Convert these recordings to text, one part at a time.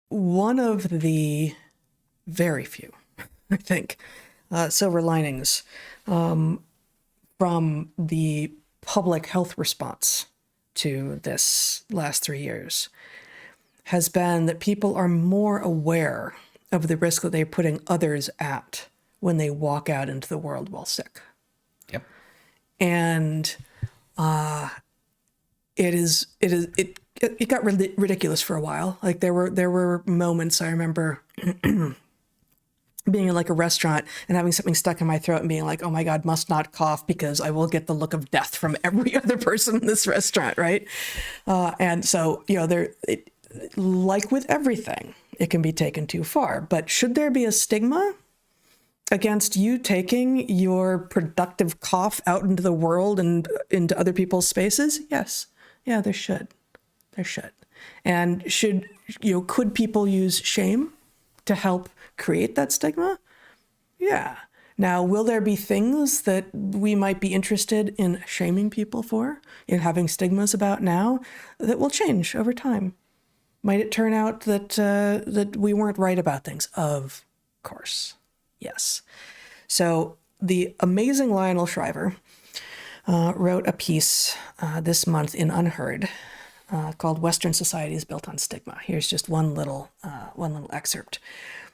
one of the very few, I think, silver linings from the public health response to this last 3 years has been that people are more aware of the risk that they're putting others at when they walk out into the world while sick. Yep. And it got ridiculous for a while. Like there were moments I remember being in like a restaurant and having something stuck in my throat and being like, oh my God, must not cough because I will get the look of death from every other person in this restaurant, right? And so, like with everything, it can be taken too far. But should there be a stigma against you taking your productive cough out into the world and into other people's spaces? Yes. Yeah, there should. There should. And could people use shame to help create that stigma? Yeah. Now, will there be things that we might be interested in shaming people for, in having stigmas about now, that will change over time? Might it turn out that we weren't right about things? Of course. Yes. So the amazing Lionel Shriver wrote a piece this month in Unheard called Western Society is Built on Stigma. Here's just one little excerpt.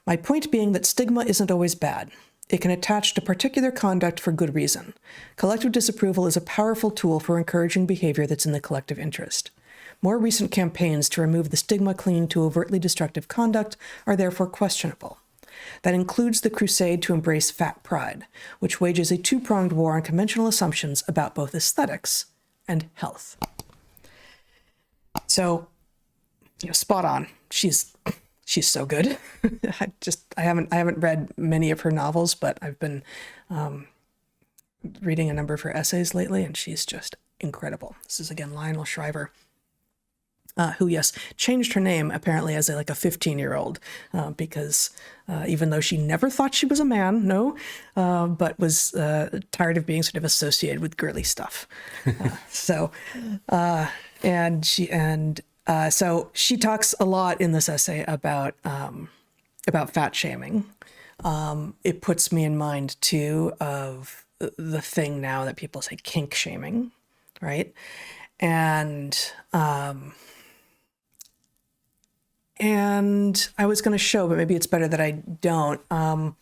My point being that stigma isn't always bad. It can attach to particular conduct for good reason. Collective disapproval is a powerful tool for encouraging behavior that's in the collective interest. More recent campaigns to remove the stigma clinging to overtly destructive conduct are therefore questionable. That includes the crusade to embrace fat pride, which wages a two-pronged war on conventional assumptions about both aesthetics and health. So, spot on. She's so good. I haven't read many of her novels, but I've been reading a number of her essays lately, and she's just incredible. This is again Lionel Shriver, who, yes, changed her name apparently as a 15-year-old because even though she never thought she was a man, but was tired of being sort of associated with girly stuff. So she talks a lot in this essay about fat shaming. It puts me in mind too of the thing now that people say kink shaming, right? And I was going to show, but maybe it's better that I don't. An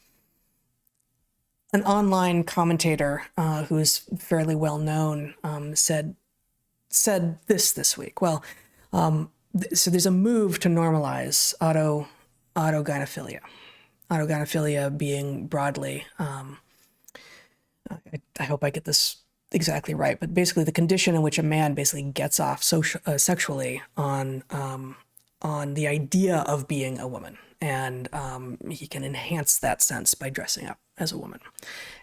online commentator who is fairly well known said this week. Well, so there's a move to normalize autogynephilia. Autogynephilia being broadly, I hope I get this exactly right, but basically the condition in which a man basically gets off sexually on the idea of being a woman, and he can enhance that sense by dressing up as a woman.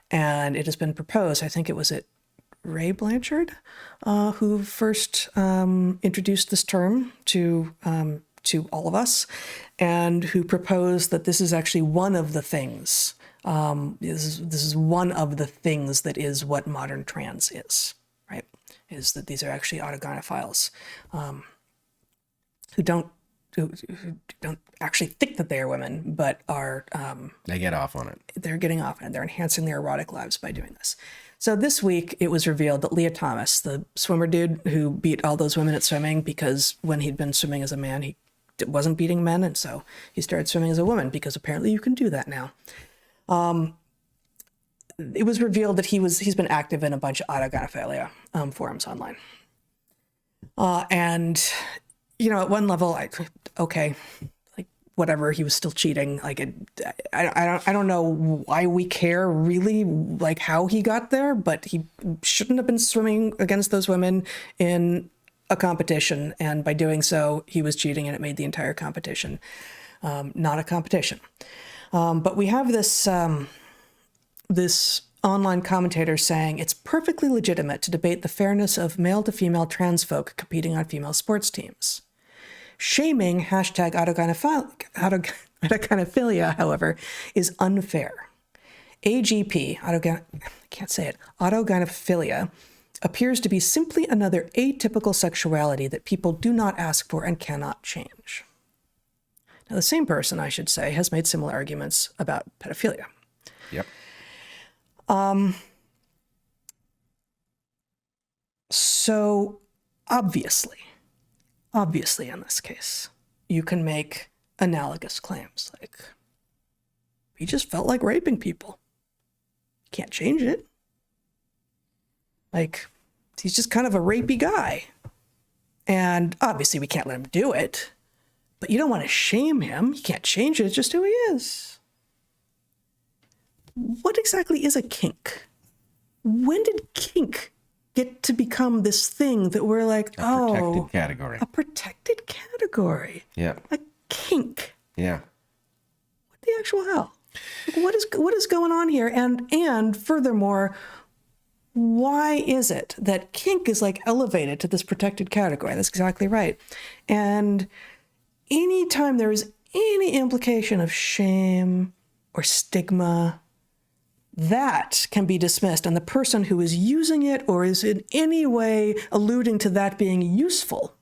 And it has been proposed, I think it was Ray Blanchard who first introduced this term to all of us, and who proposed that this is actually one of the things. This is one of the things that is what modern trans is, right? Is that these are actually autogynephiles who don't actually think that they are women, but are they get off on it. They're getting off on it. They're enhancing their erotic lives by doing this. So this week it was revealed that Leah Thomas, the swimmer dude who beat all those women at swimming because when he'd been swimming as a man, he wasn't beating men, and so he started swimming as a woman because apparently you can do that now. It was revealed that he's been active in a bunch of autogynephilia forums online. And at one level, whatever, he was still cheating. I don't know why we care really, how he got there, but he shouldn't have been swimming against those women in a competition, and by doing so, he was cheating, and it made the entire competition not a competition. But we have this online commentator saying it's perfectly legitimate to debate the fairness of male-to-female trans folk competing on female sports teams. Shaming #autogynephilia, however, is unfair. AGP, autogynephilia, appears to be simply another atypical sexuality that people do not ask for and cannot change. Now, the same person, I should say, has made similar arguments about pedophilia. Yep. So obviously in this case, you can make analogous claims like, he just felt like raping people. Can't change it. Like, he's just kind of a rapey guy. And obviously we can't let him do it, but you don't want to shame him. You can't change it. It's just who he is. What exactly is a kink? When did kink get to become this thing that we're like, A protected category. A protected category. Yeah. A kink. Yeah. What the actual hell? What is going on here? And furthermore, why is it that kink is like elevated to this protected category? That's exactly right. And anytime there is any implication of shame or stigma, that can be dismissed. And the person who is using it or is in any way alluding to that being useful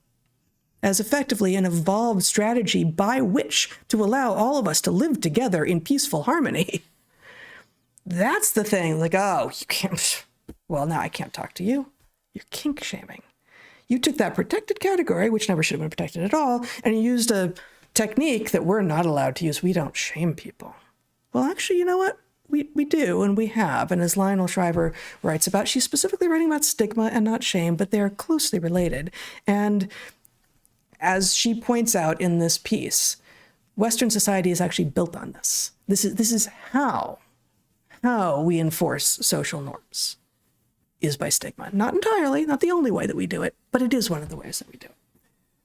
as effectively an evolved strategy by which to allow all of us to live together in peaceful harmony. That's the thing. Like, oh, you can't. Well, now I can't talk to you. You're kink shaming. You took that protected category, which never should have been protected at all, and you used a technique that we're not allowed to use. We don't shame people. Well, actually, you know what? We do, and we have. And as Lionel Shriver writes about, she's specifically writing about stigma and not shame, but they're closely related. And as she points out in this piece, Western society is actually built on this. This is how we enforce social norms, is by stigma. Not entirely, not the only way that we do it, but it is one of the ways that we do it.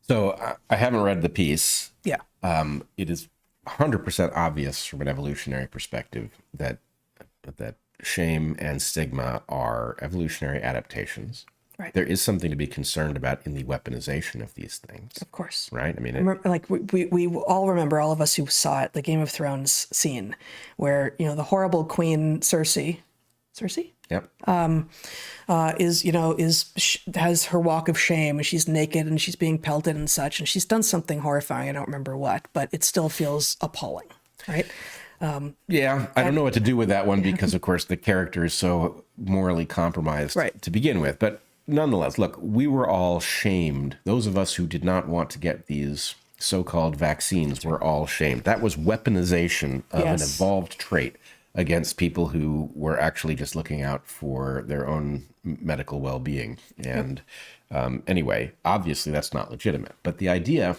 So I haven't read the piece. Yeah. It is 100% obvious from an evolutionary perspective that shame and stigma are evolutionary adaptations. Right. There is something to be concerned about in the weaponization of these things. Of course. Right? I mean, we all remember, all of us who saw it, the Game of Thrones scene where, the horrible Queen Cersei? Yep. Has her walk of shame, and she's naked and she's being pelted and such, and she's done something horrifying. I don't remember what, but it still feels appalling, right? Yeah, I don't know what to do with that one because, of course, the character is so morally compromised to begin with. But nonetheless, look, we were all shamed. Those of us who did not want to get these so-called vaccines were all shamed. That was weaponization of an evolved trait against people who were actually just looking out for their own medical well-being. And anyway, obviously that's not legitimate. But the idea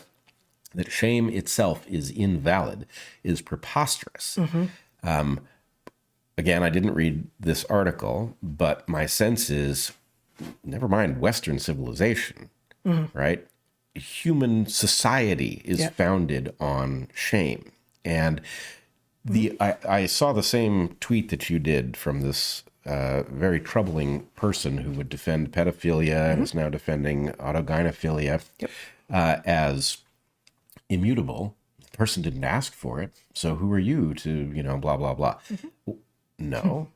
that shame itself is invalid is preposterous. Again, I didn't read this article, but my sense is, never mind Western civilization, right? Human society is founded on shame. And I saw the same tweet that you did from this very troubling person who would defend pedophilia and is now defending autogynephilia as immutable. The person didn't ask for it, so who are you to, blah, blah, blah. No.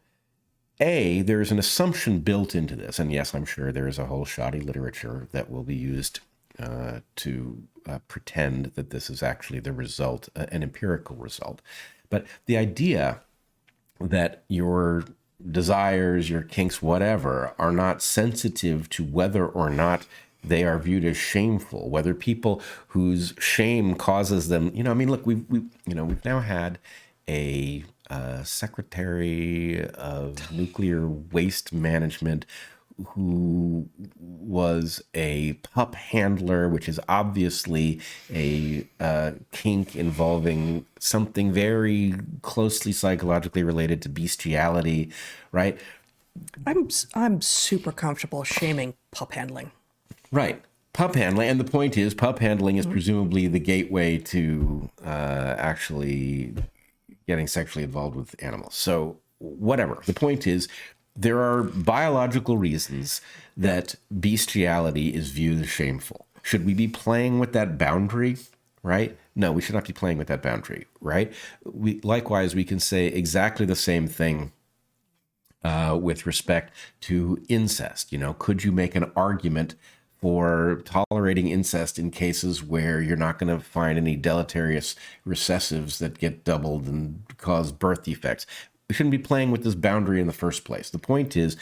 There's an assumption built into this, and yes, I'm sure there is a whole shoddy literature that will be used to pretend that this is actually the result, an empirical result. But the idea that your desires, your kinks, whatever, are not sensitive to whether or not they are viewed as shameful, whether people whose shame causes them, look, we've now had a secretary of nuclear waste management who was a pup handler, which is obviously a kink involving something very closely psychologically related to bestiality, right? I'm super comfortable shaming pup handling. Right. Pup handling. And the point is, pup handling is presumably the gateway to actually getting sexually involved with animals. So whatever. The point is, there are biological reasons that bestiality is viewed as shameful. Should we be playing with that boundary, right? No, we should not be playing with that boundary, right? Likewise, we can say exactly the same thing with respect to incest. Could you make an argument for tolerating incest in cases where you're not going to find any deleterious recessives that get doubled and cause birth defects. We shouldn't be playing with this boundary in the first place. The point is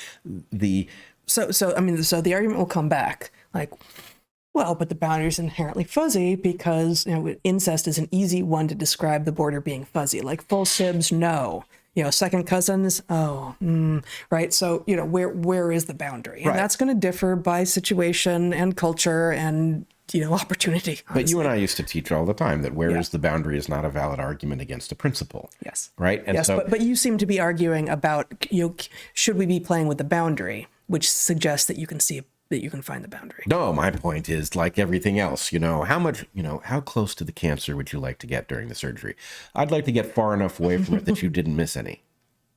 So the argument will come back like, well, but the boundary is inherently fuzzy because, incest is an easy one to describe the border being fuzzy. Like full sibs, no. Second cousins, right? So, where is the boundary? And that's going to differ by situation and culture and, opportunity. Honestly. But you and I used to teach all the time that where is the boundary is not a valid argument against a principle. Yes. Right? And yes, but you seem to be arguing about, should we be playing with the boundary, which suggests that you can see that you can find the boundary. No, my point is like everything else, how close to the cancer would you like to get during the surgery? I'd like to get far enough away from it that you didn't miss any.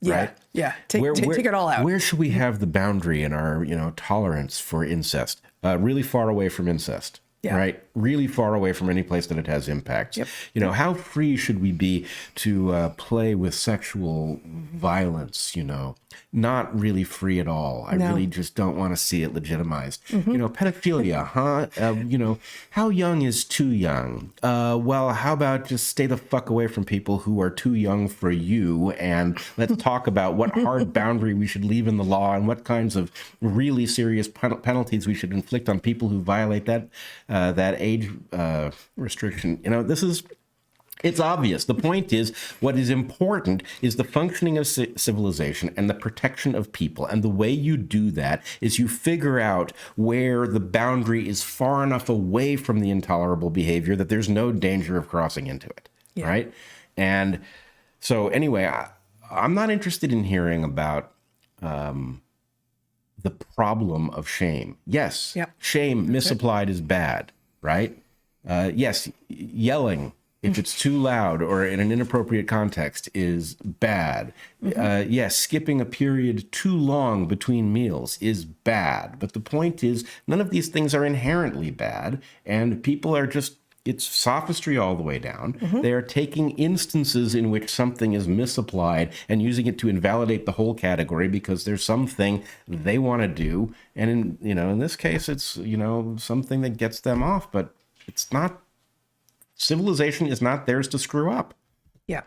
Right? Yeah. Take it all out. Where should we have the boundary in our, tolerance for incest? Really far away from incest. Yeah. Right? Really far away from any place that it has impacts. Yep. How free should we be to play with sexual violence, Not really free at all. I really just don't want to see it legitimized. Pedophilia, huh? How young is too young? Well, how about just stay the fuck away from people who are too young for you, and let's talk about what hard boundary we should leave in the law and what kinds of really serious penalties we should inflict on people who violate that age restriction. It's obvious. The point is, what is important is the functioning of civilization and the protection of people. And the way you do that is you figure out where the boundary is far enough away from the intolerable behavior that there's no danger of crossing into it. Yeah. Right? And so anyway, I'm not interested in hearing about the problem of shame. Yes, shame misapplied is bad, right? Yes, yelling, if it's too loud or in an inappropriate context, is bad. Yes, skipping a period too long between meals is bad. But the point is, none of these things are inherently bad, and people are just, it's sophistry all the way down. They are taking instances in which something is misapplied and using it to invalidate the whole category because there's something they want to do. And in this case, it's, something that gets them off, but it's not. Civilization is not theirs to screw up. Yeah.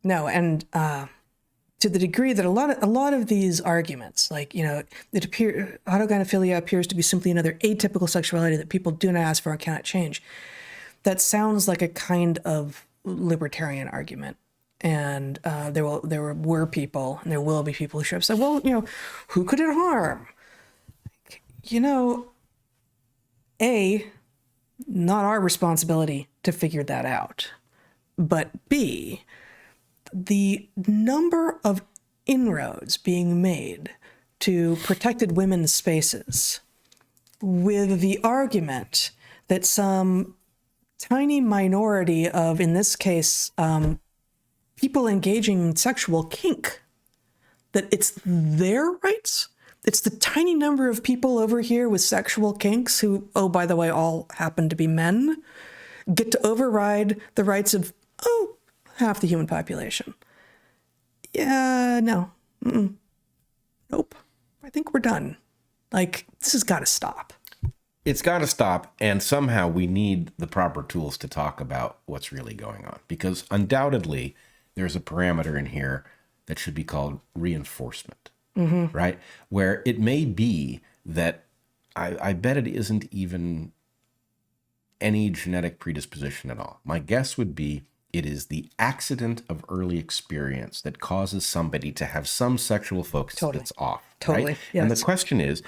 No, and to the degree that a lot of these arguments, like, autogynephilia appears to be simply another atypical sexuality that people do not ask for and cannot change. That sounds like a kind of libertarian argument. And there were people, and there will be people who show up and say, well, who could it harm? A, not our responsibility to figure that out. But B, the number of inroads being made to protected women's spaces with the argument that some tiny minority of, in this case, people engaging in sexual kink, that it's their rights. It's the tiny number of people over here with sexual kinks who, oh, by the way, all happen to be men, get to override the rights of, half the human population. Yeah, no. Nope. I think we're done. Like, this has got to stop. It's got to stop, and somehow we need the proper tools to talk about what's really going on, because undoubtedly there's a parameter in here that should be called reinforcement. Right? Where it may be that I bet it isn't even any genetic predisposition at all. My guess would be it is the accident of early experience that causes somebody to have some sexual focus that's off. Totally. Right? Yes. And the question is,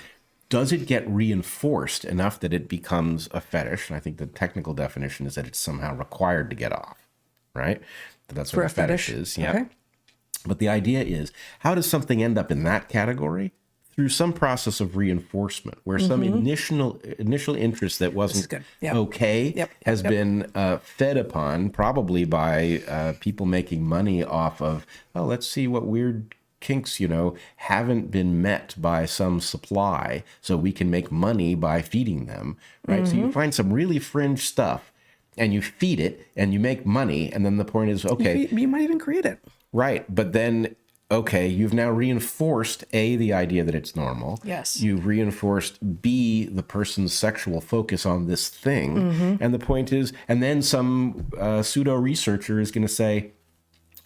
does it get reinforced enough that it becomes a fetish? And I think the technical definition is that it's somehow required to get off. Right? That's what a fetish is. Yeah. Okay. But the idea is, how does something end up in that category? Through some process of reinforcement, where some initial interest that wasn't okay has been fed upon, probably by people making money off of, let's see what weird kinks, haven't been met by some supply, so we can make money by feeding them, right? So you find some really fringe stuff, and you feed it, and you make money, and then the point is, okay. You might even create it. Right, but then okay, you've now reinforced A, the idea that it's normal. Yes. You've reinforced B, the person's sexual focus on this thing. And the point is, and then some pseudo researcher is going to say,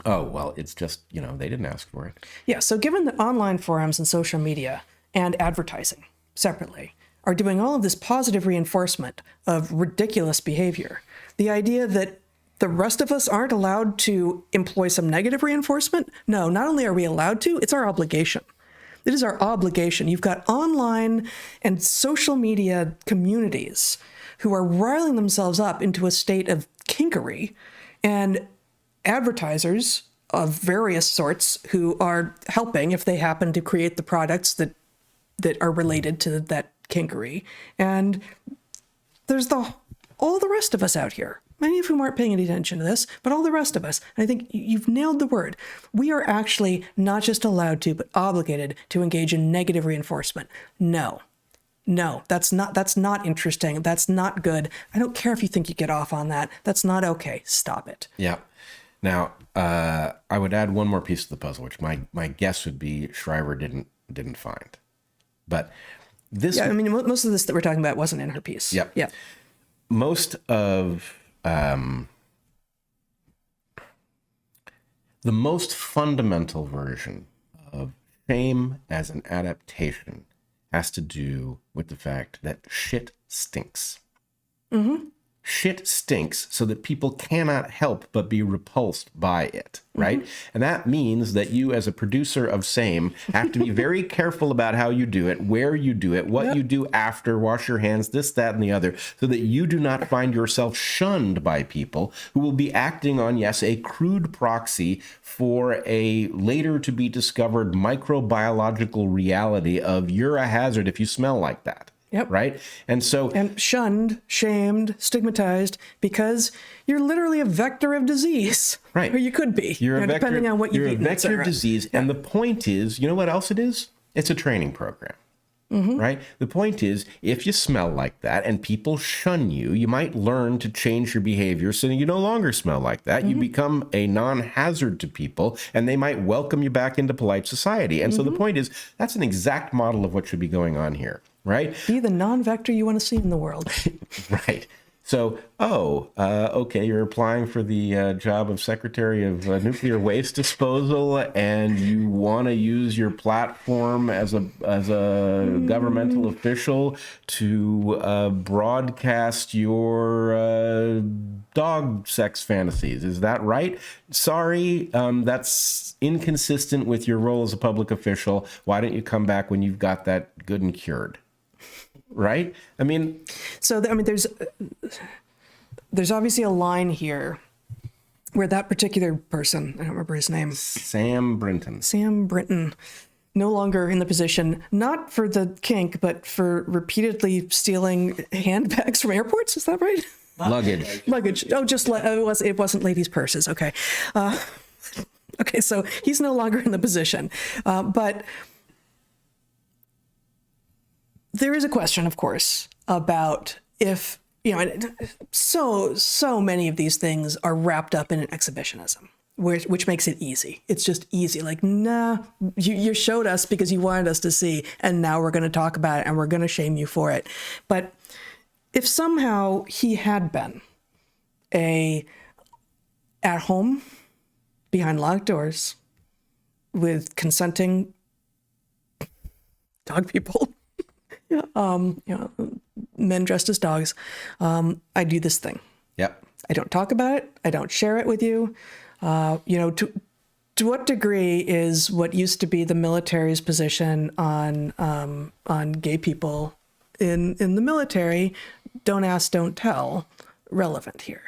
oh, well, it's just, they didn't ask for it. Yeah. So given that online forums and social media and advertising separately are doing all of this positive reinforcement of ridiculous behavior, the idea that the rest of us aren't allowed to employ some negative reinforcement? No, not only are we allowed to, it's our obligation. It is our obligation. You've got online and social media communities who are riling themselves up into a state of kinkery, and advertisers of various sorts who are helping if they happen to create the products that are related to that kinkery. And there's all the rest of us out here, many of whom aren't paying any attention to this, but all the rest of us. And I think you've nailed the word. We are actually not just allowed to, but obligated to engage in negative reinforcement. No, that's not interesting. That's not good. I don't care if you think you get off on that. That's not okay. Stop it. Yeah. Now, I would add one more piece to the puzzle, which my guess would be Shriver didn't find. But this... Yeah, I mean, most of this that we're talking about wasn't in her piece. Yep. Yeah. Most of... the most fundamental version of shame as an adaptation has to do with the fact that shit stinks. Mm-hmm. Shit stinks so that people cannot help but be repulsed by it, right? And that means that you, as a producer of same, have to be very careful about how you do it, where you do it, what you do after, wash your hands, this, that, and the other, so that you do not find yourself shunned by people who will be acting on, yes, a crude proxy for a later to be discovered microbiological reality of you're a hazard if you smell like that. Yep. Right. And shunned, shamed, stigmatized, because you're literally a vector of disease. Right. Or you could be. You're a vector, depending on what you've eaten. You're a vector of disease. Yeah. And the point is, you know what else it is? It's a training program. Right? The point is, if you smell like that and people shun you, you might learn to change your behavior so that you no longer smell like that. You become a non-hazard to people, and they might welcome you back into polite society. And so the point is, that's an exact model of what should be going on here. Right? Be the non-vector you want to see in the world. Right. So, okay, you're applying for the job of Secretary of Nuclear Waste Disposal, and you want to use your platform as a governmental official to broadcast your dog sex fantasies. Is that right? Sorry, that's inconsistent with your role as a public official. Why don't you come back when you've got that good and cured? Right? I mean... So, there's obviously a line here where that particular person, I don't remember his name. Sam Brinton, no longer in the position, not for the kink, but for repeatedly stealing handbags from airports. Is that right? Luggage. Oh, it wasn't ladies' purses. Okay. Okay, so he's no longer in the position. But... there is a question, of course, about if, so many of these things are wrapped up in an exhibitionism, which makes it easy. It's just easy. Like, nah, you showed us because you wanted us to see, and now we're going to talk about it, and we're going to shame you for it. But if somehow he had been at home, behind locked doors, with consenting dog people, men dressed as dogs, I do this thing. Yep. I don't talk about it. I don't share it with you. To what degree is what used to be the military's position on gay people in the military, don't ask, don't tell, relevant here?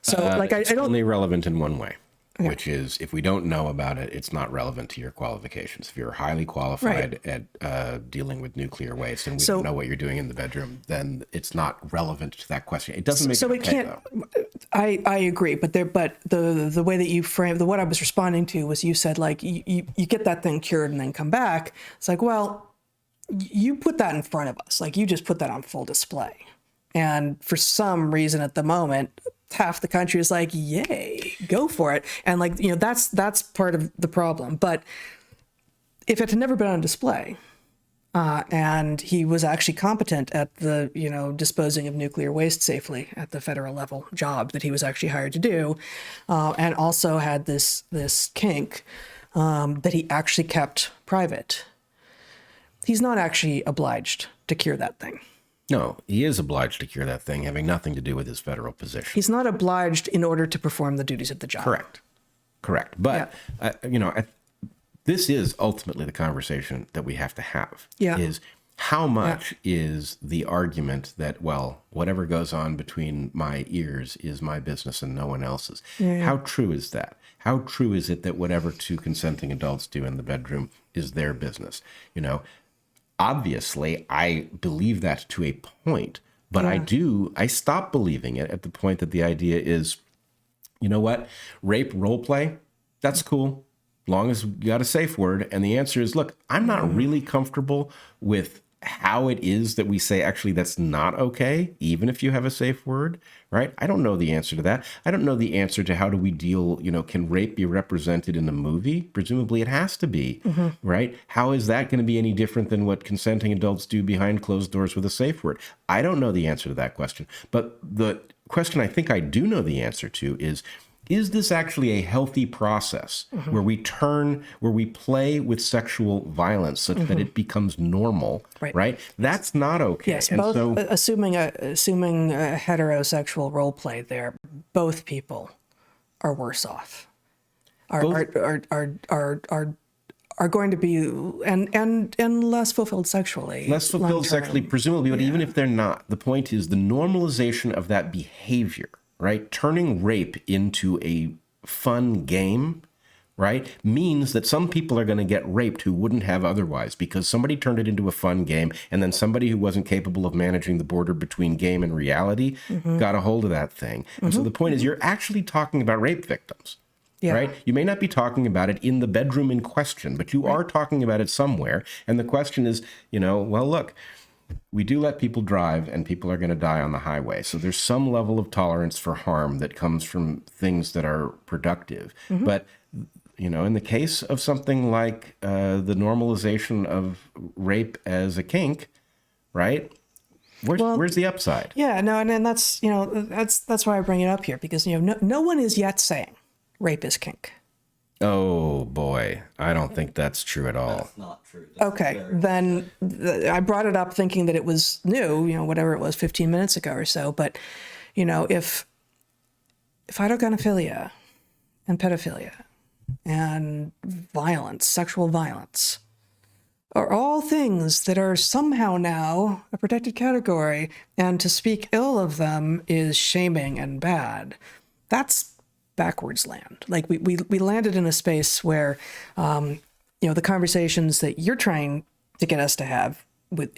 So, I don't... only relevant in one way. Okay. Which is, if we don't know about it, it's not relevant to your qualifications. If you're highly qualified at dealing with nuclear waste and we don't know what you're doing in the bedroom, then it's not relevant to that question. It doesn't make it can't. Though. I agree, but the way that you framed what I was responding to was, you said, like, you get that thing cured and then come back. It's like, well, you put that in front of us, like you just put that on full display, and for some reason at the moment, half the country is like, yay, go for it. And that's part of the problem. But if it had never been on display, and he was actually competent at the, disposing of nuclear waste safely at the federal level job that he was actually hired to do, and also had this kink that he actually kept private, he's not actually obliged to cure that thing. No, he is obliged to cure that thing, having nothing to do with his federal position. He's not obliged in order to perform the duties of the job. Correct. But, this is ultimately the conversation that we have to have. Yeah. Is how much is the argument that, well, whatever goes on between my ears is my business and no one else's? Yeah. How true is that? How true is it that whatever two consenting adults do in the bedroom is their business? Obviously, I believe that to a point, but I stop believing it at the point that the idea is, you know what, rape role play, that's cool. Long as you got a safe word. And the answer is, look, I'm not really comfortable with how it is that we say, actually, that's not okay, even if you have a safe word, right? I don't know the answer to that. I don't know the answer to how do we deal, can rape be represented in a movie? Presumably it has to be, right? How is that going to be any different than what consenting adults do behind closed doors with a safe word? I don't know the answer to that question. But the question I think I do know the answer to is this actually a healthy process where we play with sexual violence such that it becomes normal, right? That's not okay. Yes, and both, assuming a heterosexual role play there, both people are worse off. Are going to be and less fulfilled sexually. Less fulfilled sexually, presumably, but even if they're not, the point is the normalization of that behavior, right? Turning rape into a fun game, right, means that some people are going to get raped who wouldn't have otherwise because somebody turned it into a fun game, and then somebody who wasn't capable of managing the border between game and reality got a hold of that thing. And so the point is, you're actually talking about rape victims. Right? You may not be talking about it in the bedroom in question, but you are talking about it somewhere. And the question is, well, look, we do let people drive and people are going to die on the highway. So there's some level of tolerance for harm that comes from things that are productive. But, in the case of something like the normalization of rape as a kink, right? Where's the upside? Yeah, no, and that's, that's why I bring it up here, because, no one is yet saying rape is kink. Oh, boy. I don't think that's true at all. That's not true. Okay, then I brought it up thinking that it was new, whatever it was 15 minutes ago or so. But, if phytogonophilia and pedophilia and violence, sexual violence, are all things that are somehow now a protected category, and to speak ill of them is shaming and bad, that's backwards land. Like we landed in a space where, the conversations that you're trying to get us to have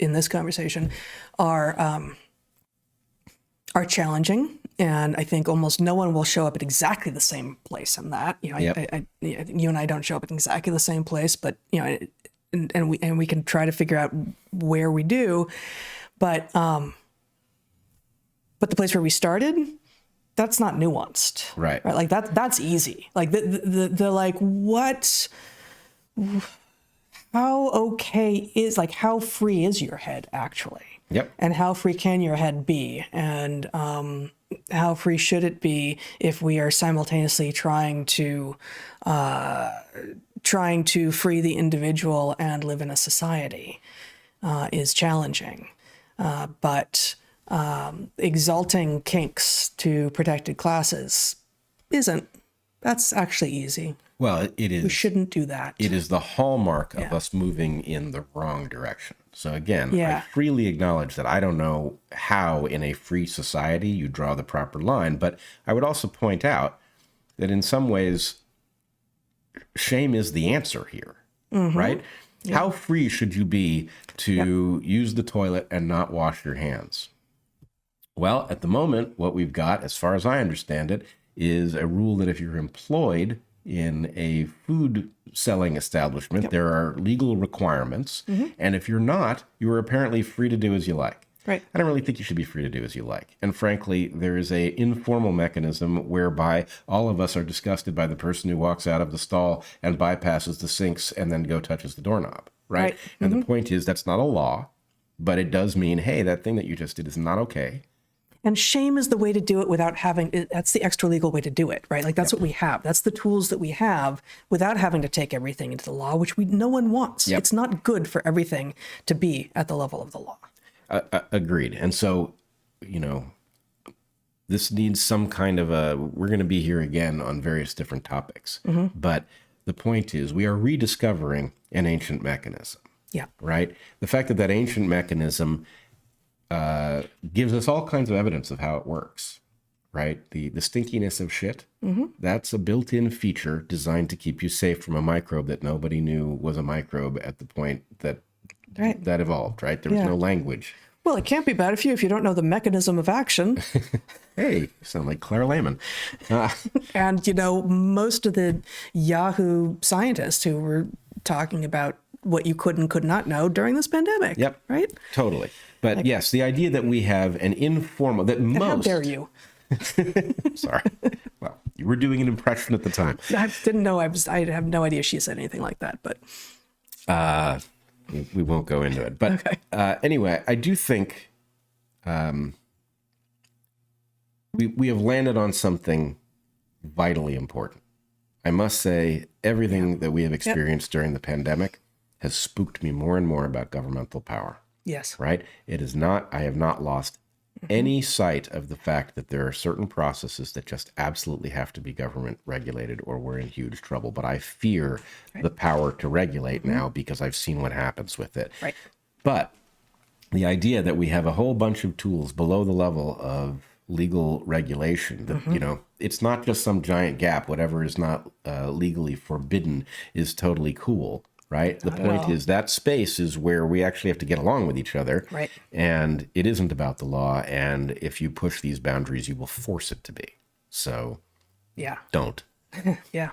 in this conversation are challenging, and I think almost no one will show up at exactly the same place in that. You and I don't show up at exactly the same place, but and we can try to figure out where we do, but the place where we started, that's not nuanced, right? Like that's easy. Like the like what, how okay is, like, how free is your head actually? Yep. And how free can your head be? And how free should it be if we are simultaneously trying to free the individual and live in a society is challenging, but. Exalting kinks to protected classes isn't. That's actually easy. Well, it is. We shouldn't do that. It is the hallmark of us moving in the wrong direction. So again, I freely acknowledge that I don't know how in a free society you draw the proper line, but I would also point out that in some ways, shame is the answer here, right? Yeah. How free should you be to use the toilet and not wash your hands? Well, at the moment, what we've got, as far as I understand it, is a rule that if you're employed in a food selling establishment, there are legal requirements. And if you're not, you are apparently free to do as you like. Right. I don't really think you should be free to do as you like. And frankly, there is a informal mechanism whereby all of us are disgusted by the person who walks out of the stall and bypasses the sinks and then touches the doorknob, right? And the point is, that's not a law, but it does mean, hey, that thing that you just did is not okay. And shame is the way to do it without having, that's the extra legal way to do it, right? Like that's what we have. That's the tools that we have without having to take everything into the law, which no one wants. It's not good for everything to be at the level of the law. Agreed. And so, this needs some kind of we're going to be here again on various different topics. But the point is, we are rediscovering an ancient mechanism. Yeah. Right? The fact that ancient mechanism gives us all kinds of evidence of how it works, right? The stinkiness of shit, that's a built-in feature designed to keep you safe from a microbe that nobody knew was a microbe at the point that that evolved, right? There was no language. Well, it can't be bad if you don't know the mechanism of action. Hey, you sound like Claire Lehman. And, most of the Yahoo scientists who were talking about what you could and could not know during this pandemic. Yep. Right? Totally. But yes, the idea that we have an informal, How dare you? Sorry. Well, you were doing an impression at the time. I didn't know I have no idea she said anything like that, but. We won't go into it. But anyway, I do think we have landed on something vitally important. I must say, everything that we have experienced during the pandemic has spooked me more and more about governmental power. Yes. Right? It is not, I have not lost any sight of the fact that there are certain processes that just absolutely have to be government regulated or we're in huge trouble. But I fear the power to regulate now because I've seen what happens with it. Right. But the idea that we have a whole bunch of tools below the level of legal regulation, that, it's not just some giant gap. Whatever is not legally forbidden is totally cool. Right. The point is that space is where we actually have to get along with each other. Right. And it isn't about the law. And if you push these boundaries, you will force it to be. So don't. Yeah.